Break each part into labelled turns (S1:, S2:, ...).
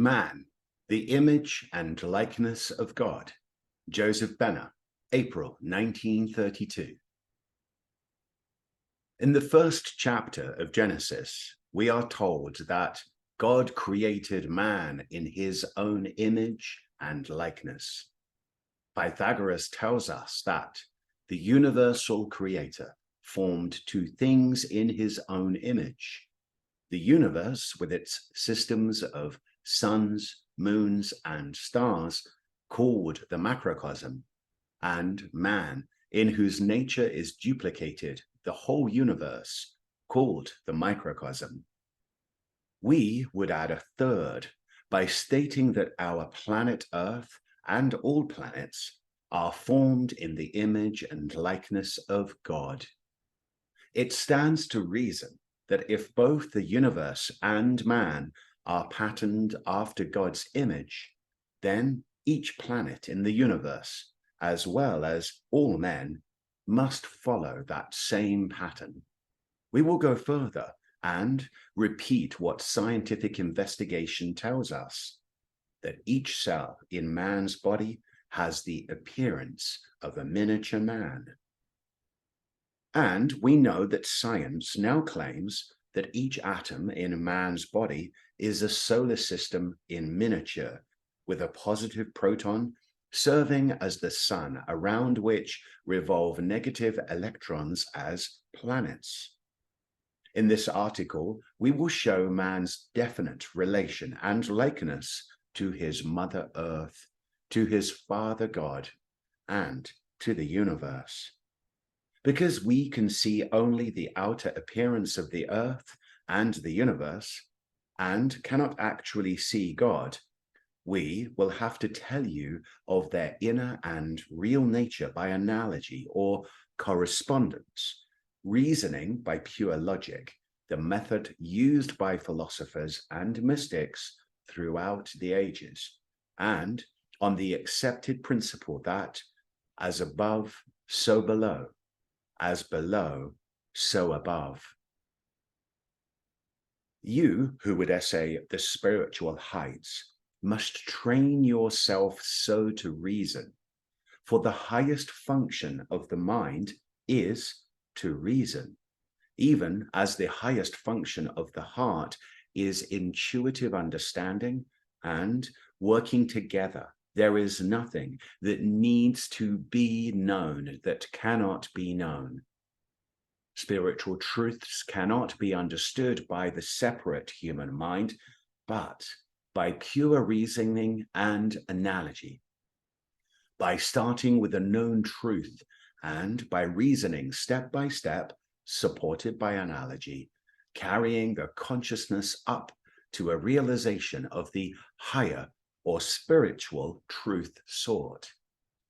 S1: Man, the Image and Likeness of God. Joseph Benner, April 1932. In the first chapter of Genesis, we are told that God created man in his own image and likeness. Pythagoras tells us that the universal creator formed two things in his own image: the universe with its systems of suns, moons, and stars, called the macrocosm, and man, in whose nature is duplicated the whole universe, called the microcosm. We would add a third by stating that our planet Earth and all planets are formed in the image and likeness of God. It stands to reason that if both the universe and man are patterned after God's image, then each planet in the universe, as well as all men, must follow that same pattern. We will go further and repeat what scientific investigation tells us, that each cell in man's body has the appearance of a miniature man. And we know that science now claims that each atom in man's body is a solar system in miniature, with a positive proton serving as the sun around which revolve negative electrons as planets. In this article, we will show man's definite relation and likeness to his Mother Earth, to his Father God, and to the universe. Because we can see only the outer appearance of the earth and the universe, and cannot actually see God, we will have to tell you of their inner and real nature by analogy or correspondence, reasoning by pure logic, the method used by philosophers and mystics throughout the ages, and on the accepted principle that, as above, so below, as below, so above. You who would essay the spiritual heights must train yourself so to reason, for the highest function of the mind is to reason, even as the highest function of the heart is intuitive understanding and working together. There is nothing that needs to be known that cannot be known. Spiritual truths cannot be understood by the separate human mind, but by pure reasoning and analogy. By starting with a known truth and by reasoning step by step, supported by analogy, carrying the consciousness up to a realization of the higher or spiritual truth sought,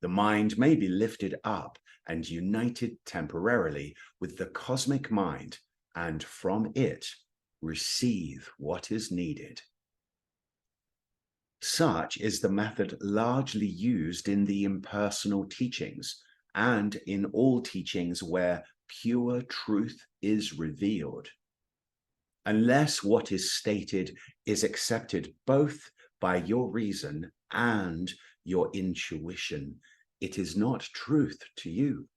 S1: the mind may be lifted up and united temporarily with the cosmic mind, and from it receive what is needed. Such is the method largely used in the impersonal teachings and in all teachings where pure truth is revealed. Unless what is stated is accepted both by your reason and your intuition, it is not truth to you.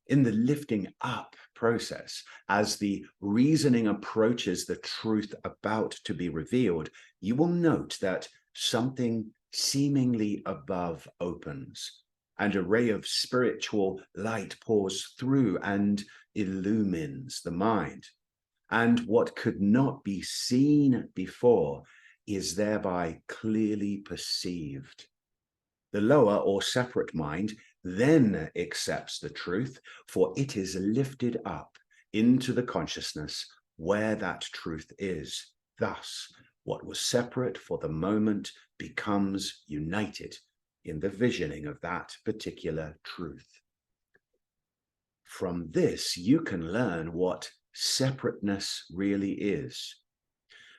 S1: In the lifting up process, as the reasoning approaches the truth about to be revealed, you will note that something seemingly above opens, and a ray of spiritual light pours through and illumines the mind. And what could not be seen before is thereby clearly perceived. The lower or separate mind then accepts the truth, for it is lifted up into the consciousness where that truth is. Thus, what was separate for the moment becomes united in the visioning of that particular truth. From this, you can learn what separateness really is,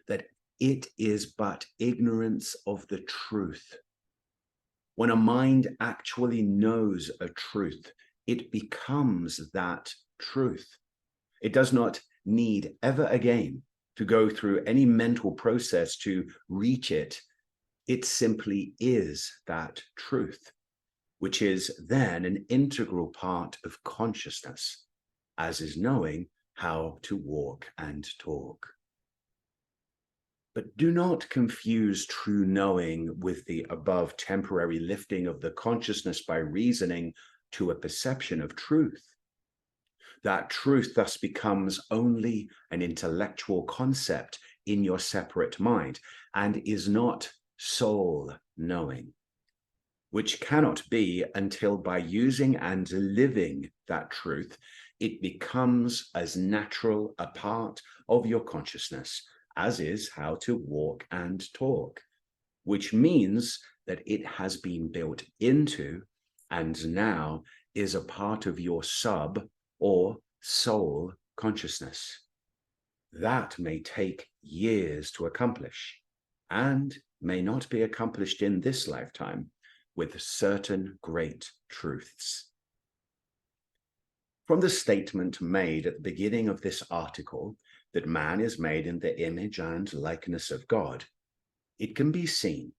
S1: that it is but ignorance of the truth. When a mind actually knows a truth, it becomes that truth. It does not need ever again to go through any mental process to reach it. It simply is that truth, which is then an integral part of consciousness, as is knowing how to walk and talk. But do not confuse true knowing with the above temporary lifting of the consciousness by reasoning to a perception of truth. That truth thus becomes only an intellectual concept in your separate mind and is not soul knowing, which cannot be until by using and living that truth, it becomes as natural a part of your consciousness as is how to walk and talk, which means that it has been built into and now is a part of your sub or soul consciousness. That may take years to accomplish and may not be accomplished in this lifetime with certain great truths. From the statement made at the beginning of this article that man is made in the image and likeness of God, it can be seen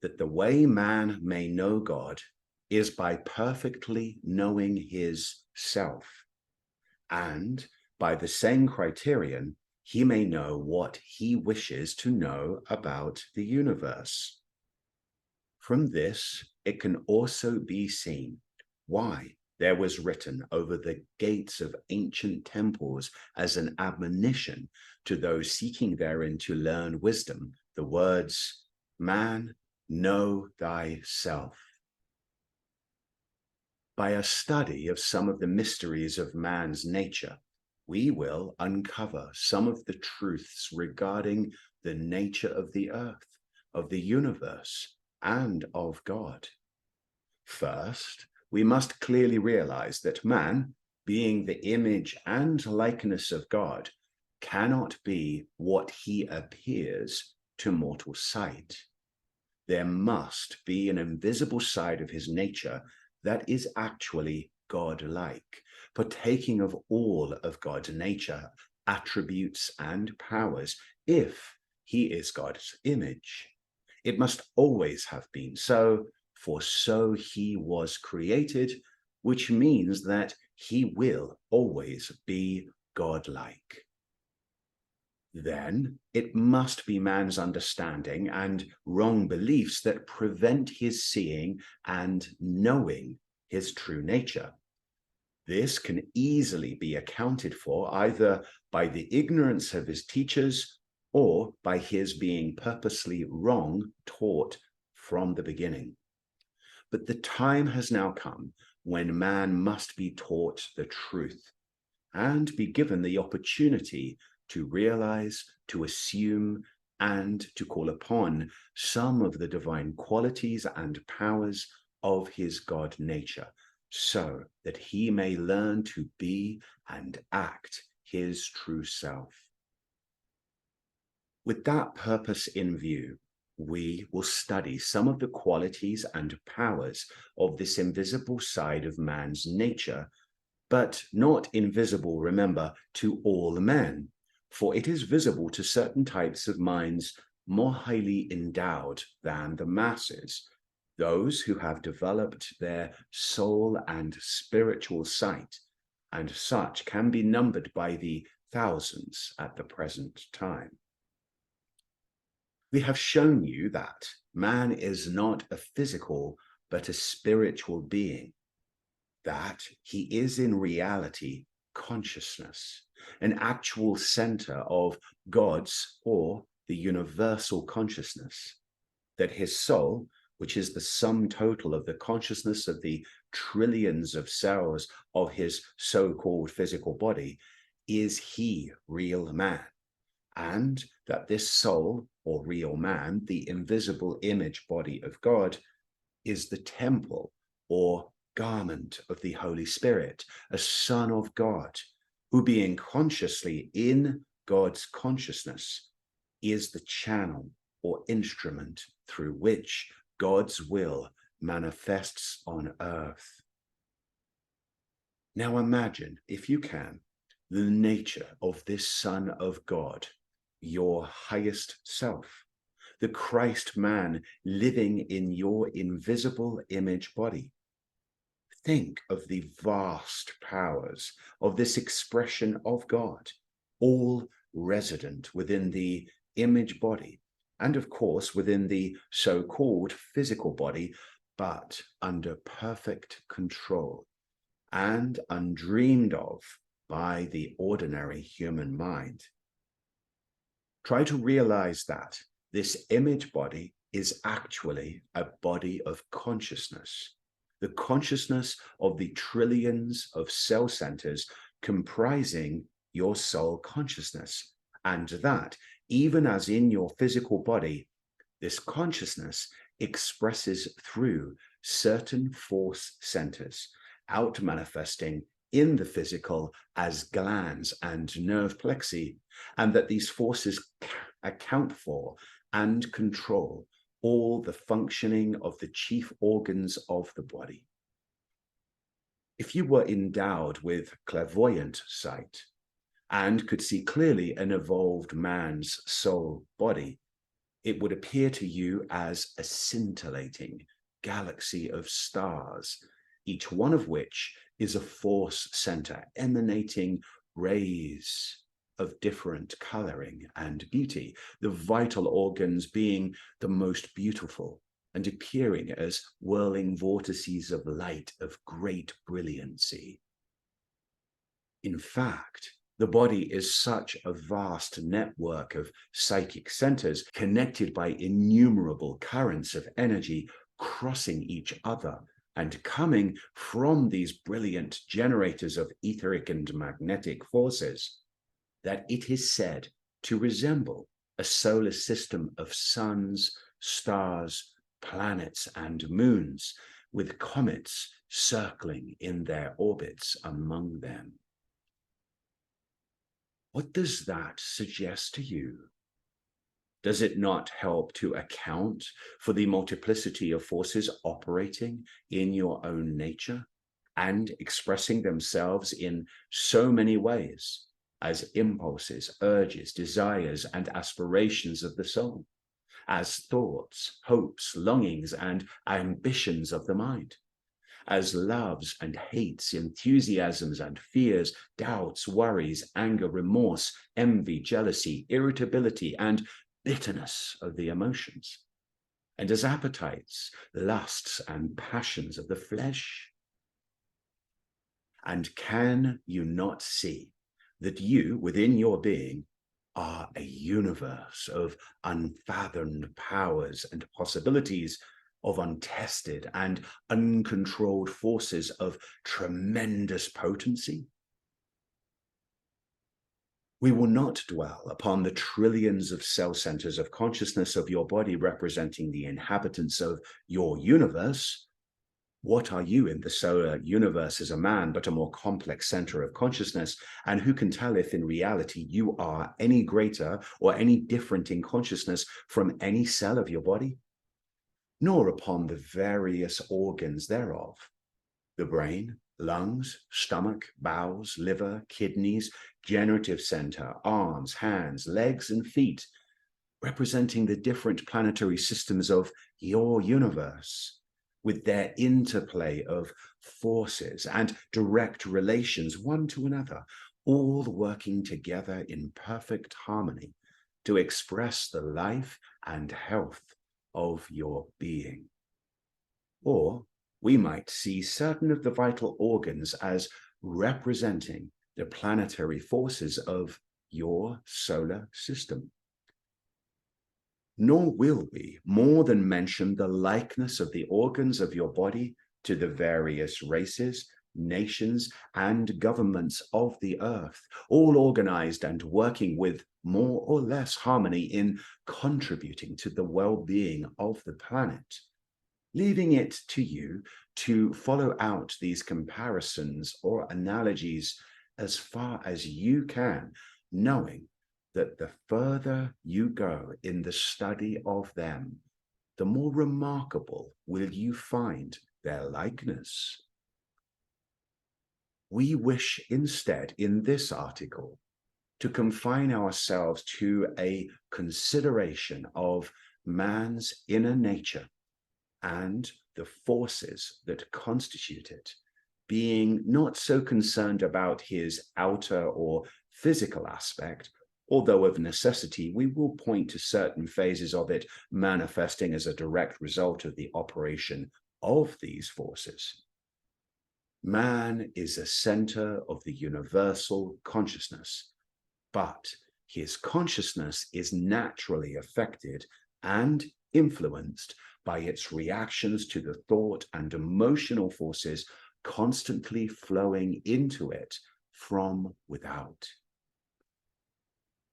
S1: that the way man may know God is by perfectly knowing his self, and by the same criterion, he may know what he wishes to know about the universe. From this, it can also be seen why there was written over the gates of ancient temples as an admonition to those seeking therein to learn wisdom, the words, "Man, know thyself." By a study of some of the mysteries of man's nature, we will uncover some of the truths regarding the nature of the earth, of the universe, and of God. First, we must clearly realize that man, being the image and likeness of God, cannot be what he appears to mortal sight. There must be an invisible side of his nature that is actually God-like, partaking of all of God's nature, attributes, and powers, if he is God's image. It must always have been so, for so he was created, which means that he will always be God-like. Then it must be man's understanding and wrong beliefs that prevent his seeing and knowing his true nature. This can easily be accounted for either by the ignorance of his teachers or by his being purposely wrong taught from the beginning. But the time has now come when man must be taught the truth and be given the opportunity to realize, to assume, and to call upon some of the divine qualities and powers of his God nature, so that he may learn to be and act his true self. With that purpose in view, we will study some of the qualities and powers of this invisible side of man's nature, but not invisible, remember, to all men, for it is visible to certain types of minds more highly endowed than the masses, those who have developed their soul and spiritual sight, and such can be numbered by the thousands at the present time. We have shown you that man is not a physical but a spiritual being, that he is in reality consciousness, an actual center of God's or the universal consciousness, that his soul, which is the sum total of the consciousness of the trillions of cells of his so-called physical body, is he real man, and that this soul or real man, the invisible image body of God, is the temple or garment of the Holy Spirit, a son of God, who being consciously in God's consciousness is the channel or instrument through which God's will manifests on earth. Now imagine, if you can, the nature of this Son of God, your highest self, the Christ man living in your invisible image body. Think of the vast powers of this expression of God, all resident within the image body, and of course within the so-called physical body, but under perfect control and undreamed of by the ordinary human mind. Try to realize that this image body is actually a body of consciousness, the consciousness of the trillions of cell centers comprising your soul consciousness, and that, even as in your physical body, this consciousness expresses through certain force centers, out manifesting in the physical as glands and nerve plexi, and that these forces account for and control all the functioning of the chief organs of the body. If you were endowed with clairvoyant sight and could see clearly an evolved man's soul body, it would appear to you as a scintillating galaxy of stars, each one of which is a force center emanating rays of different coloring and beauty, the vital organs being the most beautiful and appearing as whirling vortices of light of great brilliancy. In fact, the body is such a vast network of psychic centers connected by innumerable currents of energy crossing each other and coming from these brilliant generators of etheric and magnetic forces, that it is said to resemble a solar system of suns, stars, planets, and moons, with comets circling in their orbits among them. What does that suggest to you? Does it not help to account for the multiplicity of forces operating in your own nature and expressing themselves in so many ways as impulses, urges, desires, and aspirations of the soul, as thoughts, hopes, longings, and ambitions of the mind, as loves and hates, enthusiasms and fears, doubts, worries, anger, remorse, envy, jealousy, irritability, and bitterness of the emotions, and as appetites, lusts, and passions of the flesh? And can you not see that you, within your being, are a universe of unfathomed powers and possibilities, of untested and uncontrolled forces of tremendous potency? We will not dwell upon the trillions of cell centers of consciousness of your body representing the inhabitants of your universe. What are you in the solar universe as a man but a more complex center of consciousness? And who can tell if in reality you are any greater or any different in consciousness from any cell of your body? Nor upon the various organs thereof, the brain, lungs, stomach, bowels, liver, kidneys, generative center, arms, hands, legs, and feet, representing the different planetary systems of your universe, with their interplay of forces and direct relations one to another, all working together in perfect harmony to express the life and health of your being. Or we might see certain of the vital organs as representing the planetary forces of your solar system. Nor will we more than mention the likeness of the organs of your body to the various races, nations, and governments of the earth, all organized and working with more or less harmony in contributing to the well-being of the planet, leaving it to you to follow out these comparisons or analogies as far as you can, knowing that the further you go in the study of them, the more remarkable will you find their likeness. We wish instead in this article to confine ourselves to a consideration of man's inner nature and the forces that constitute it, being not so concerned about his outer or physical aspect, although of necessity we will point to certain phases of it manifesting as a direct result of the operation of these forces. Man is a center of the universal consciousness, but his consciousness is naturally affected and influenced by its reactions to the thought and emotional forces constantly flowing into it from without.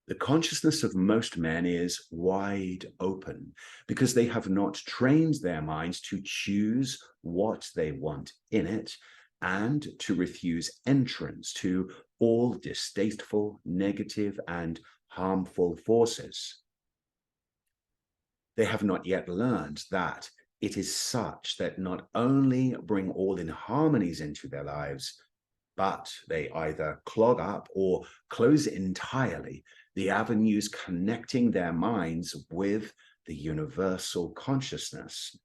S1: The consciousness of most men is wide open because they have not trained their minds to choose what they want in it and to refuse entrance to all distasteful, negative, and harmful forces. They have not yet learned that it is such that not only bring all inharmonies into their lives, but they either clog up or close entirely the avenues connecting their minds with the universal consciousness,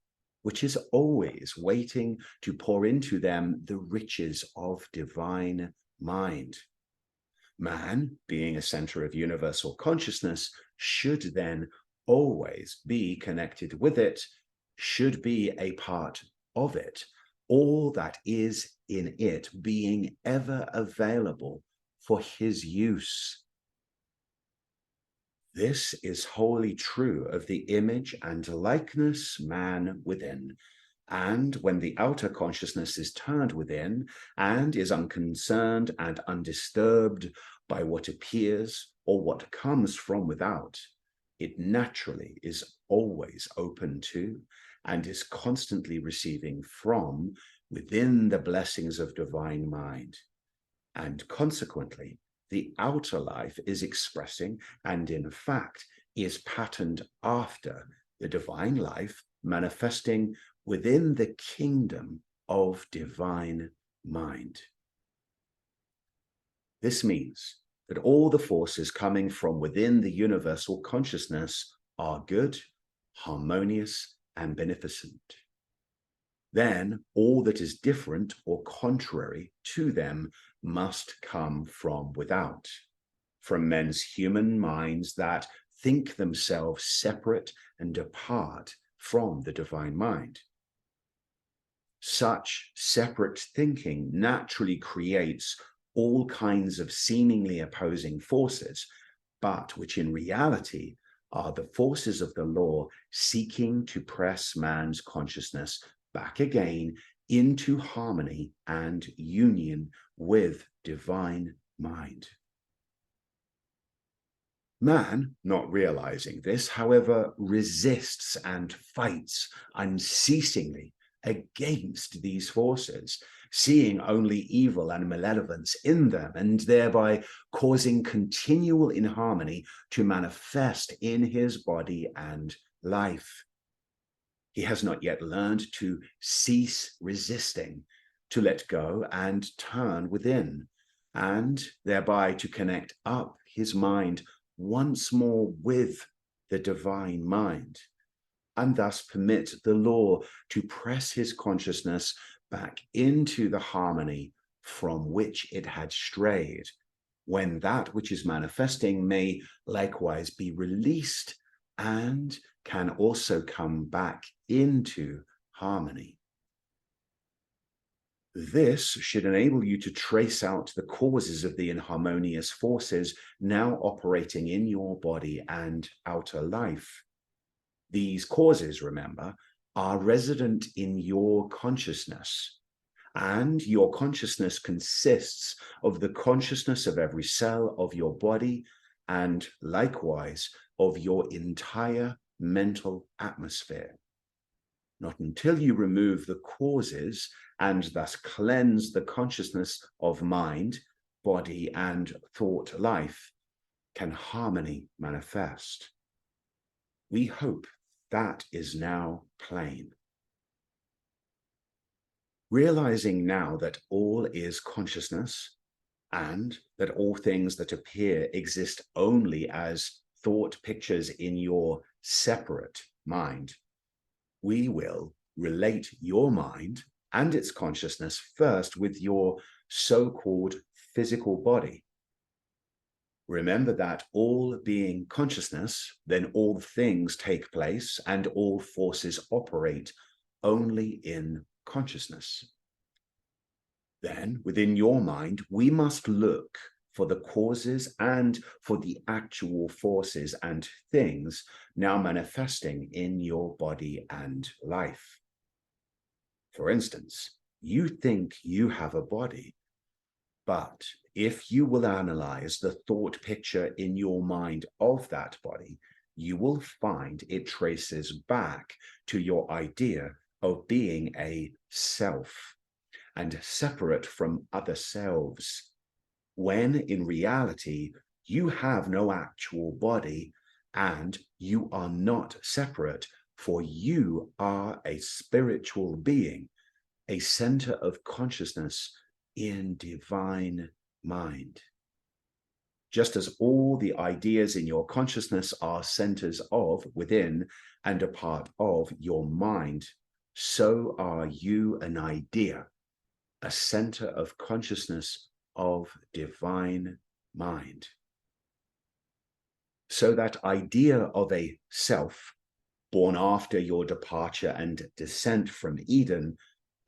S1: which is always waiting to pour into them the riches of divine mind. Man, being a center of universal consciousness, should then always be connected with it, should be a part of it, all that is in it being ever available for his use. This is wholly true of the image and likeness man within. And when the outer consciousness is turned within and is unconcerned and undisturbed by what appears or what comes from without, it naturally is always open to and is constantly receiving from within the blessings of divine mind. And consequently, the outer life is expressing and in fact is patterned after the divine life manifesting within the kingdom of divine mind. This means that all the forces coming from within the universal consciousness are good, harmonious, and beneficent. Then all that is different or contrary to them must come from without, from men's human minds that think themselves separate and apart from the divine mind. Such separate thinking naturally creates all kinds of seemingly opposing forces, but which in reality are the forces of the law seeking to press man's consciousness back again into harmony and union with divine mind. Man, not realizing this, however, resists and fights unceasingly against these forces, seeing only evil and malevolence in them, and thereby causing continual inharmony to manifest in his body and life. He has not yet learned to cease resisting, to let go and turn within, and thereby to connect up his mind once more with the divine mind, and thus permit the law to press his consciousness back into the harmony from which it had strayed, when that which is manifesting may likewise be released and can also come back into harmony. This should enable you to trace out the causes of the inharmonious forces now operating in your body and outer life. These causes, remember, are resident in your consciousness, and your consciousness consists of the consciousness of every cell of your body and likewise of your entire mental atmosphere. Not until you remove the causes and thus cleanse the consciousness of mind, body, and thought life can harmony manifest. We hope that is now plain. Realizing now that all is consciousness, and that all things that appear exist only as thought pictures in your separate mind, we will relate your mind and its consciousness first with your so-called physical body. Remember that all being consciousness, then all things take place and all forces operate only in consciousness. Then, within your mind, we must look for the causes and for the actual forces and things now manifesting in your body and life. For instance, you think you have a body, but if you will analyze the thought picture in your mind of that body, you will find it traces back to your idea of being a self and separate from other selves, when in reality, you have no actual body and you are not separate, for you are a spiritual being, a center of consciousness in divine mind. Just as all the ideas in your consciousness are centers of, within, and a part of your mind, so are you an idea, a center of consciousness of divine mind. So that idea of a self, born after your departure and descent from Eden,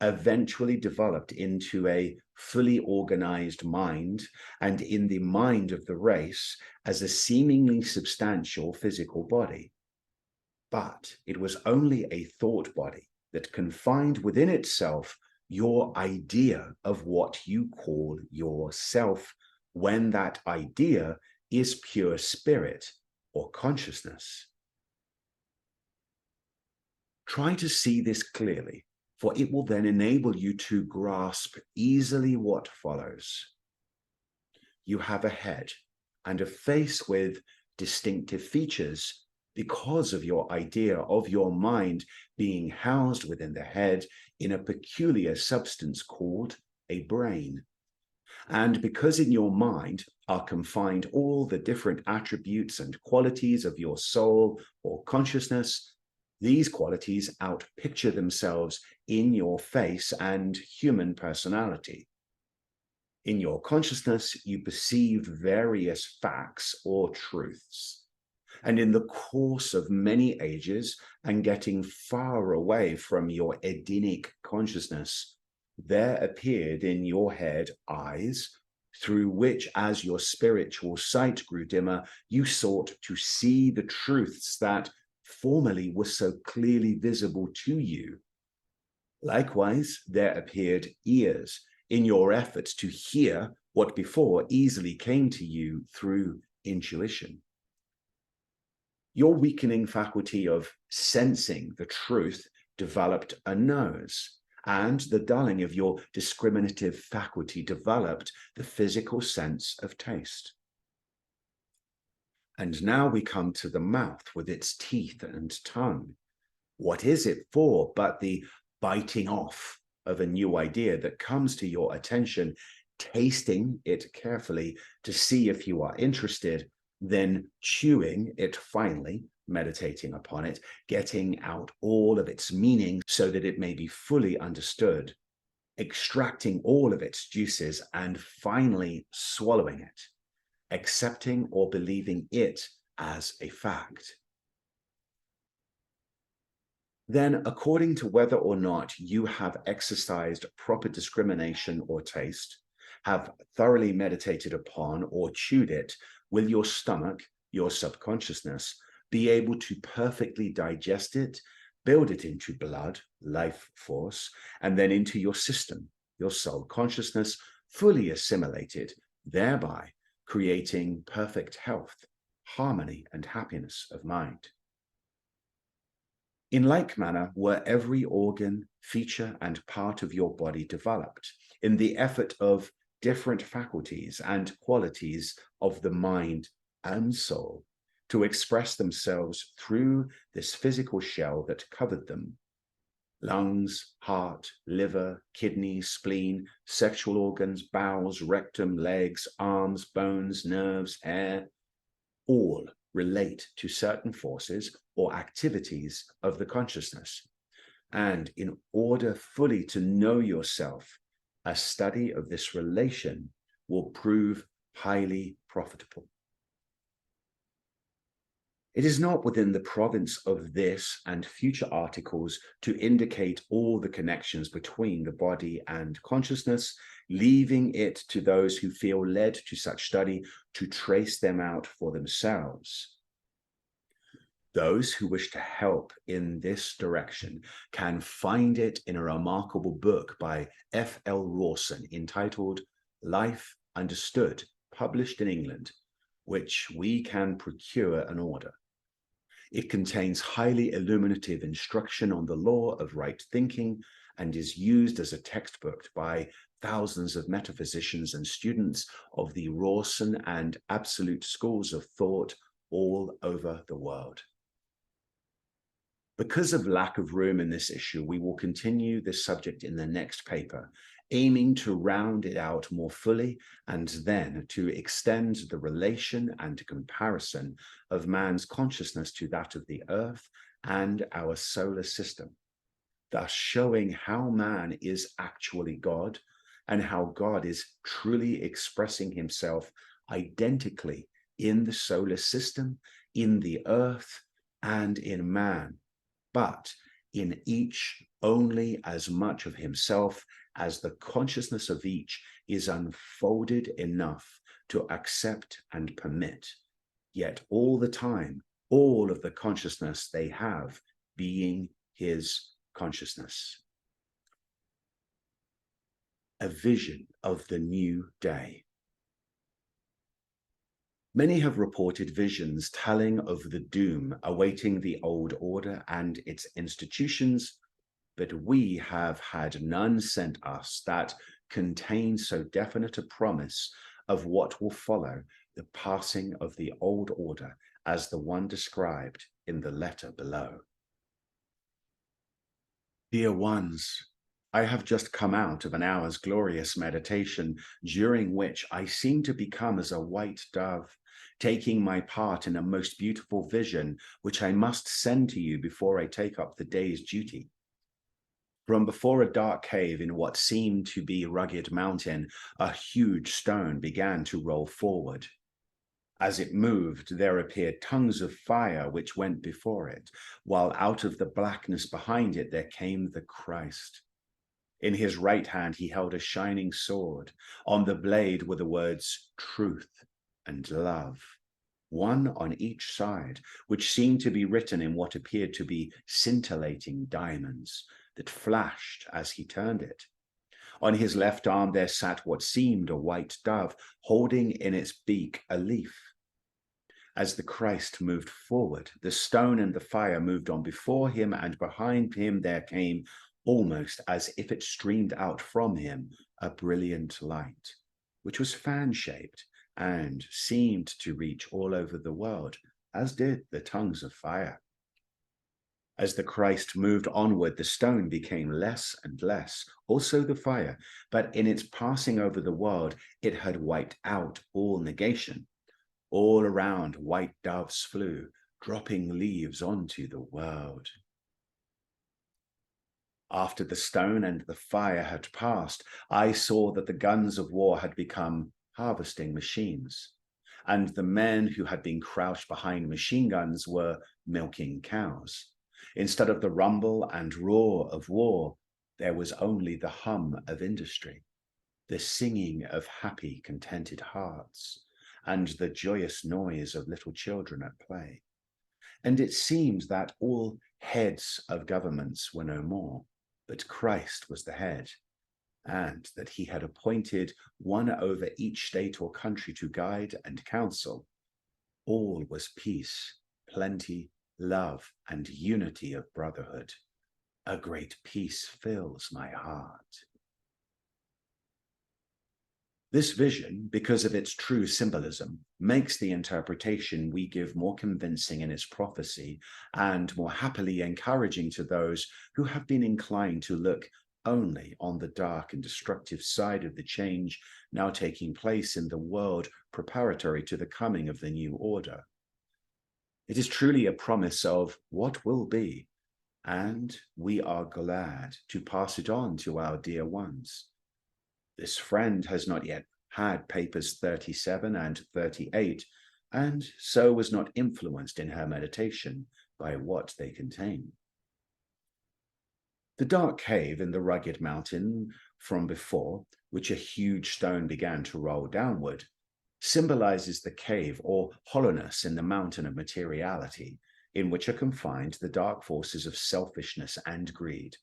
S1: eventually developed into a fully organized mind, and in the mind of the race as a seemingly substantial physical body. But it was only a thought body that confined within itself your idea of what you call yourself, when that idea is pure spirit or consciousness. Try to see this clearly, for it will then enable you to grasp easily what follows. You have a head and a face with distinctive features because of your idea of your mind being housed within the head in a peculiar substance called a brain. And because in your mind are confined all the different attributes and qualities of your soul or consciousness, these qualities outpicture themselves in your face and human personality. In your consciousness, you perceive various facts or truths. And in the course of many ages and getting far away from your Edenic consciousness, there appeared in your head eyes, through which, as your spiritual sight grew dimmer, you sought to see the truths that formerly were so clearly visible to you. Likewise, there appeared ears in your efforts to hear what before easily came to you through intuition. Your weakening faculty of sensing the truth developed a nose, and the dulling of your discriminative faculty developed the physical sense of taste. And now we come to the mouth with its teeth and tongue. What is it for but the biting off of a new idea that comes to your attention, tasting it carefully to see if you are interested, then chewing it finally, meditating upon it, getting out all of its meaning so that it may be fully understood, extracting all of its juices, and finally swallowing it, accepting or believing it as a fact. Then, according to whether or not you have exercised proper discrimination or taste, have thoroughly meditated upon or chewed it, will your stomach, your subconsciousness, be able to perfectly digest it, build it into blood, life force, and then into your system, your soul consciousness, fully assimilated, thereby creating perfect health, harmony, and happiness of mind. In like manner were every organ, feature, and part of your body developed in the effort of different faculties and qualities of the mind and soul to express themselves through this physical shell that covered them. Lungs, heart, liver, kidney, spleen, sexual organs, bowels, rectum, legs, arms, bones, nerves, hair, all relate to certain forces or activities of the consciousness. And in order fully to know yourself, a study of this relation will prove highly profitable. It is not within the province of this and future articles to indicate all the connections between the body and consciousness, leaving it to those who feel led to such study to trace them out for themselves. Those who wish to help in this direction can find it in a remarkable book by F.L. Rawson entitled Life Understood, published in England, which we can procure an order. It contains highly illuminative instruction on the law of right thinking and is used as a textbook by thousands of metaphysicians and students of the Rawson and Absolute schools of thought all over the world. Because of lack of room in this issue, we will continue this subject in the next paper, aiming to round it out more fully and then to extend the relation and comparison of man's consciousness to that of the earth and our solar system, thus showing how man is actually God and how God is truly expressing himself identically in the solar system, in the earth, and in man, but in each only as much of himself as the consciousness of each is unfolded enough to accept and permit, yet all the time, all of the consciousness they have being his consciousness. A vision of the new day. Many have reported visions telling of the doom awaiting the old order and its institutions, but we have had none sent us that contain so definite a promise of what will follow the passing of the old order as the one described in the letter below. Dear ones, I have just come out of an hour's glorious meditation, during which I seem to become as a white dove, taking my part in a most beautiful vision, which I must send to you before I take up the day's duty. From before a dark cave in what seemed to be rugged mountain, a huge stone began to roll forward. As it moved, there appeared tongues of fire which went before it, while out of the blackness behind it there came the Christ. In his right hand he held a shining sword. On the blade were the words truth and love, one on each side, which seemed to be written in what appeared to be scintillating diamonds that flashed as he turned it. On his left arm there sat what seemed a white dove, holding in its beak a leaf. As the Christ moved forward, the stone and the fire moved on before him, and behind him there came, almost as if it streamed out from him, a brilliant light, which was fan-shaped and seemed to reach all over the world, as did the tongues of fire. As the Christ moved onward, the stone became less and less, also the fire, but in its passing over the world, it had wiped out all negation. All around, white doves flew, dropping leaves onto the world. After the stone and the fire had passed, I saw that the guns of war had become harvesting machines, and the men who had been crouched behind machine guns were milking cows. Instead of the rumble and roar of war, there was only the hum of industry, the singing of happy, contented hearts, and the joyous noise of little children at play. And it seemed that all heads of governments were no more, but Christ was the head, and that he had appointed one over each state or country to guide and counsel. All was peace, plenty, love, and unity of brotherhood. A great peace fills my heart. This vision, because of its true symbolism, makes the interpretation we give more convincing in its prophecy and more happily encouraging to those who have been inclined to look only on the dark and destructive side of the change now taking place in the world preparatory to the coming of the new order. It is truly a promise of what will be, and we are glad to pass it on to our dear ones. This friend has not yet had papers 37 and 38, and so was not influenced in her meditation by what they contain. The dark cave in the rugged mountain from before, which a huge stone began to roll downward, symbolizes the cave or hollowness in the mountain of materiality, in which are confined the dark forces of selfishness and greed,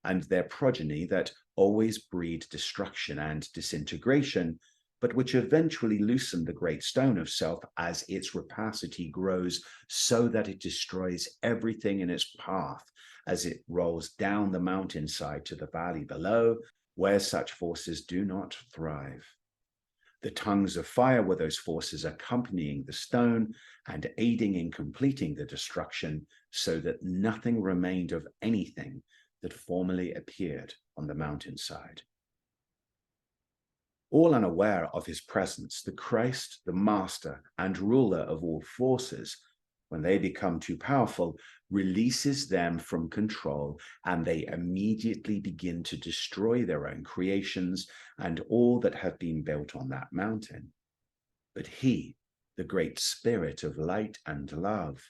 S1: and their progeny that always breed destruction and disintegration, but which eventually loosen the great stone of self as its rapacity grows, so that it destroys everything in its path as it rolls down the mountainside to the valley below, where such forces do not thrive. The tongues of fire were those forces accompanying the stone and aiding in completing the destruction, so that nothing remained of anything that formerly appeared on the mountainside. All unaware of his presence, the Christ, the master and ruler of all forces, when they become too powerful, releases them from control, and they immediately begin to destroy their own creations and all that have been built on that mountain. But he, the great spirit of light and love,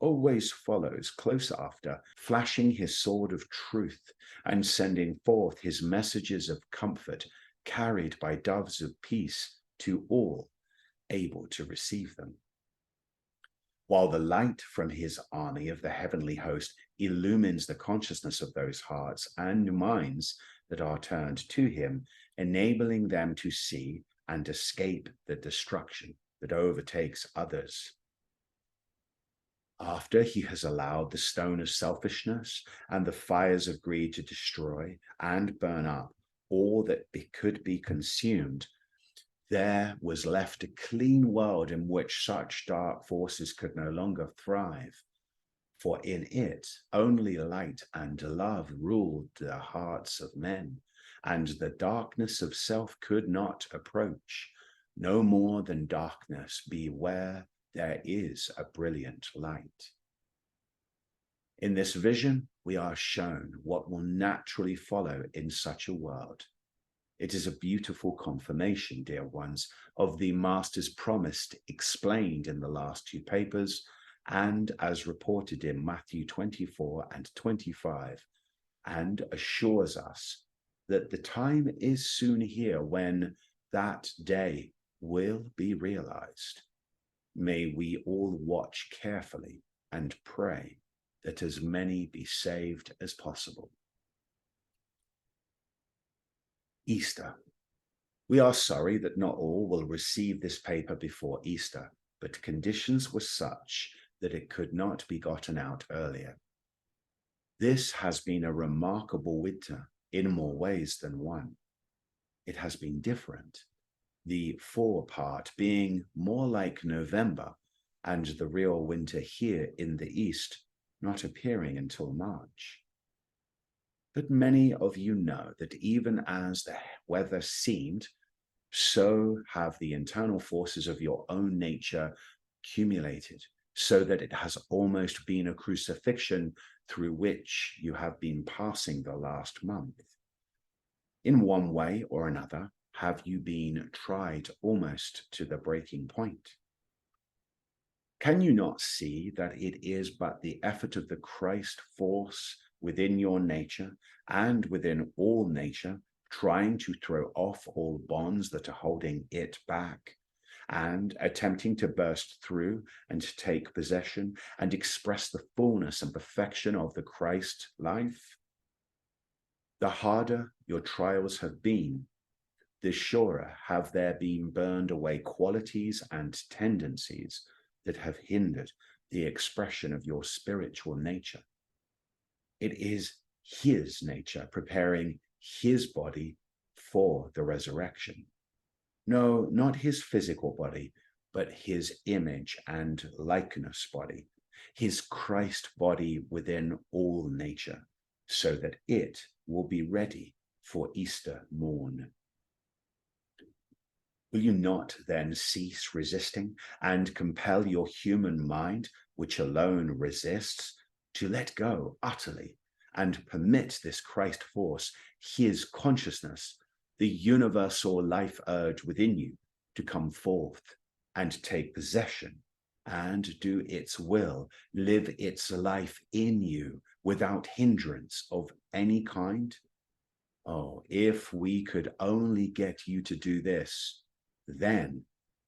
S1: always follows close after, flashing his sword of truth and sending forth his messages of comfort, carried by doves of peace to all able to receive them. While the light from his army of the heavenly host illumines the consciousness of those hearts and minds that are turned to him, enabling them to see and escape the destruction that overtakes others. After he has allowed the stone of selfishness and the fires of greed to destroy and burn up all that could be consumed, there was left a clean world in which such dark forces could no longer thrive, for in it only light and love ruled the hearts of men, and the darkness of self could not approach, no more than darkness be where there is a brilliant light. In this vision, we are shown what will naturally follow in such a world. It is a beautiful confirmation, dear ones, of the Master's promise explained in the last two papers, and as reported in Matthew 24 and 25, and assures us that the time is soon here when that day will be realized. May we all watch carefully and pray that as many be saved as possible. Easter. We are sorry that not all will receive this paper before Easter, but conditions were such that it could not be gotten out earlier. This has been a remarkable winter in more ways than one. It has been different, the fore part being more like November, and the real winter here in the East not appearing until March. But many of you know that even as the weather seemed, so have the internal forces of your own nature accumulated, so that it has almost been a crucifixion through which you have been passing the last month. In one way or another, have you been tried almost to the breaking point? Can you not see that it is but the effort of the Christ force within your nature and within all nature, trying to throw off all bonds that are holding it back, and attempting to burst through and to take possession and express the fullness and perfection of the Christ life? The harder your trials have been, the surer have there been burned away qualities and tendencies that have hindered the expression of your spiritual nature. It is his nature preparing his body for the resurrection. No, not his physical body, but his image and likeness body, his Christ body within all nature, so that it will be ready for Easter morn. Will you not then cease resisting and compel your human mind, which alone resists, to let go utterly and permit this Christ force, his consciousness, the universal life urge within you, to come forth and take possession and do its will, live its life in you without hindrance of any kind? Oh, if we could only get you to do this, then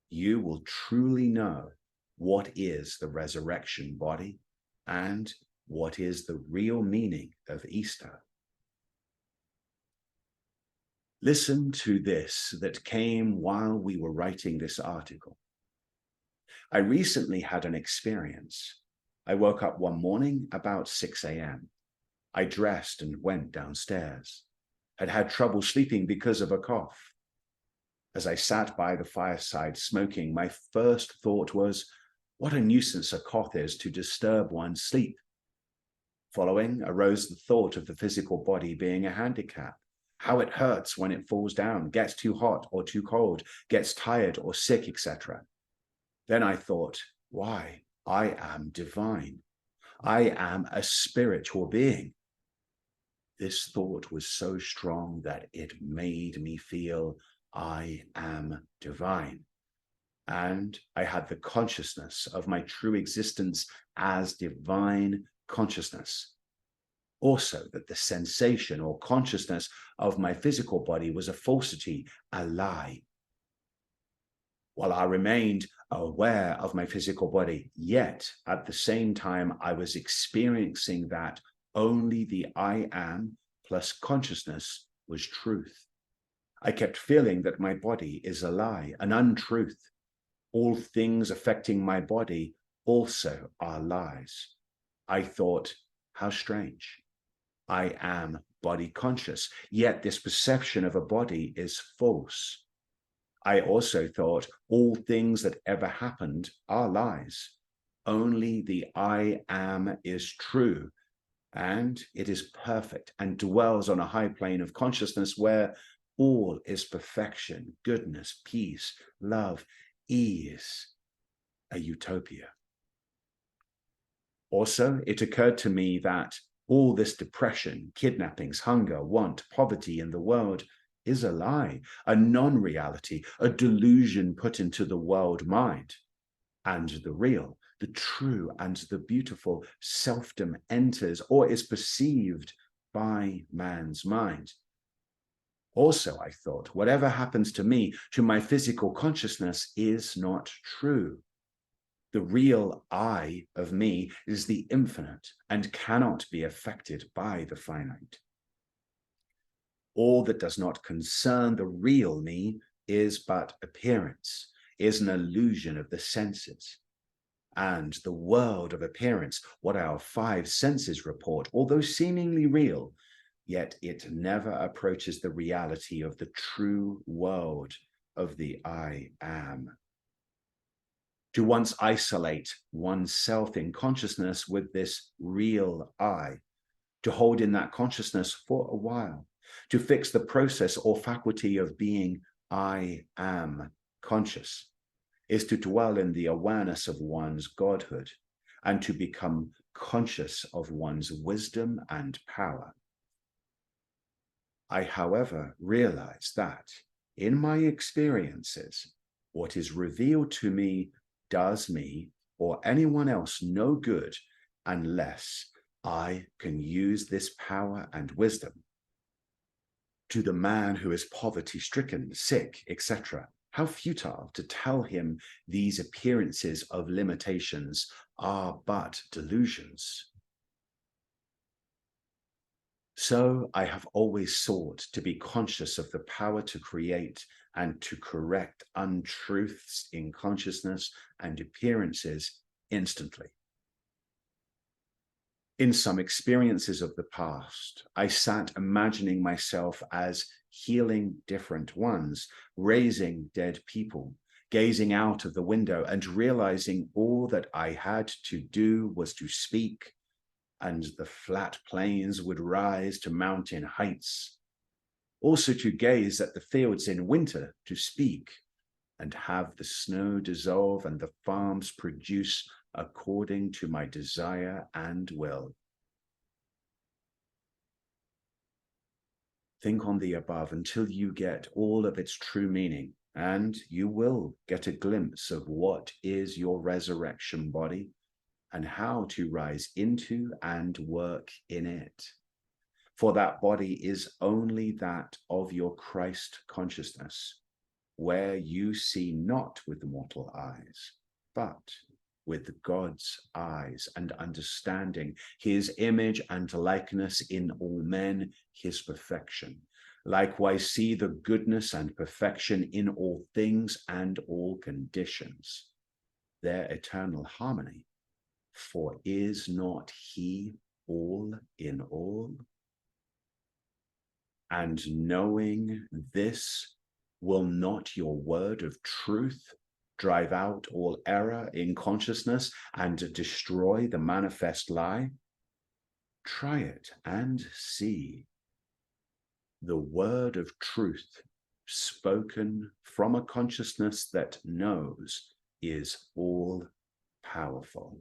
S1: you will truly know what is the resurrection body and what is the real meaning of Easter. Listen to this that came while we were writing this article. I recently had an experience. I woke up one morning about 6 a.m. I dressed and went downstairs. I'd had trouble sleeping because of a cough. As I sat by the fireside smoking, my first thought was, what a nuisance a cough is to disturb one's sleep. Following arose the thought of the physical body being a handicap, how it hurts when it falls down, gets too hot or too cold, gets tired or sick, etc. Then I thought, why? I am divine. I am a spiritual being. This thought was so strong that it made me feel I am divine. And I had the consciousness of my true existence as divine consciousness. Also, that the sensation or consciousness of my physical body was a falsity, a lie. While I remained aware of my physical body, yet at the same time I was experiencing that only the I am plus consciousness was truth. I kept feeling that my body is a lie, an untruth. All things affecting my body also are lies. I thought, how strange. I am body conscious, yet this perception of a body is false. I also thought all things that ever happened are lies. Only the I am is true, and it is perfect and dwells on a high plane of consciousness where all is perfection, goodness, peace, love, ease, a utopia. Also, it occurred to me that all this depression, kidnappings, hunger, want, poverty in the world is a lie, a non-reality, a delusion put into the world mind. And the real, the true, and the beautiful selfdom enters or is perceived by man's mind. Also, I thought, whatever happens to me, to my physical consciousness, is not true. The real I of me is the infinite and cannot be affected by the finite. All that does not concern the real me is but appearance, is an illusion of the senses. And the world of appearance, what our five senses report, although seemingly real, yet it never approaches the reality of the true world of the I am. To once isolate oneself in consciousness with this real I, to hold in that consciousness for a while, to fix the process or faculty of being I am conscious, is to dwell in the awareness of one's godhood and to become conscious of one's wisdom and power. I, however, realize that in my experiences, what is revealed to me does me or anyone else no good unless I can use this power and wisdom. To the man who is poverty-stricken, sick, etc., how futile to tell him these appearances of limitations are but delusions. So I have always sought to be conscious of the power to create and to correct untruths in consciousness and appearances instantly. In some experiences of the past, I sat imagining myself as healing different ones, raising dead people, gazing out of the window and realizing all that I had to do was to speak, and the flat plains would rise to mountain heights. Also to gaze at the fields in winter, to speak, and have the snow dissolve and the farms produce according to my desire and will. Think on the above until you get all of its true meaning, and you will get a glimpse of what is your resurrection body and how to rise into and work in it. For that body is only that of your Christ consciousness, where you see not with mortal eyes, but with God's eyes, and understanding his image and likeness in all men, his perfection. Likewise, see the goodness and perfection in all things and all conditions, their eternal harmony. For is not he all in all? And knowing this, will not your word of truth drive out all error in consciousness and destroy the manifest lie? Try it and see. The word of truth, spoken from a consciousness that knows, is all powerful.